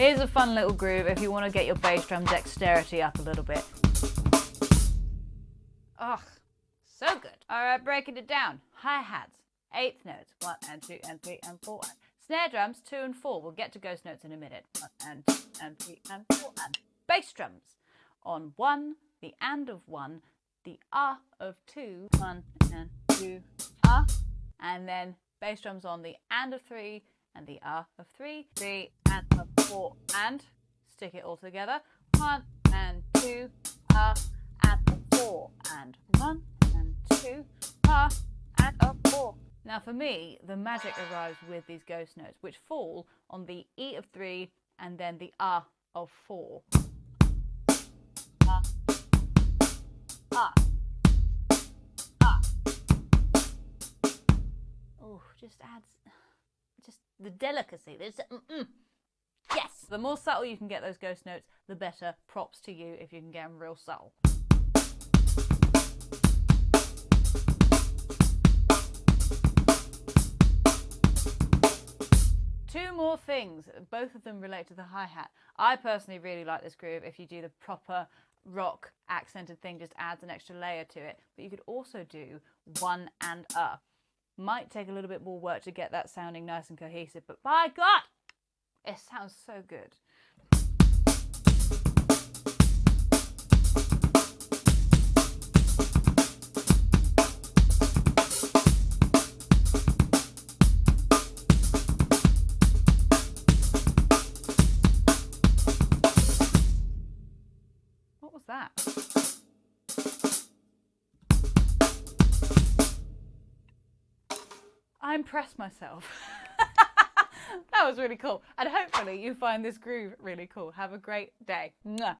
Here's a fun little groove if you want to get your bass drum dexterity up a little bit. Ugh, so good. All right, breaking it down. Hi-hats, eighth notes, 1 and 2 and 3 and 4. Snare drums, 2 and 4. We'll get to ghost notes in a minute. 1 and 2 and 3 and 4. And bass drums on 1, the and of 1, the of 2, 1 and 2, and then bass drums on the and of 3 and the of 3, 3 and of 4, and stick it all together. 1 and 2, and a 4, and 1 and 2, and a 4. Now for me, the magic arrives with these ghost notes, which fall on the E of 3 and then the of 4. Oh, just adds the delicacy. There's yes. The more subtle you can get those ghost notes, the better. Props to you if you can get them real subtle. Two more things, both of them relate to the hi-hat. I personally really like this groove. If you do the proper rock accented thing, just adds an extra layer to it. But you could also do 1 and a. Might take a little bit more work to get that sounding nice and cohesive, but by God, it sounds so good. What was that? I impressed myself. That was really cool. And hopefully you find this groove really cool. Have a great day. Mwah.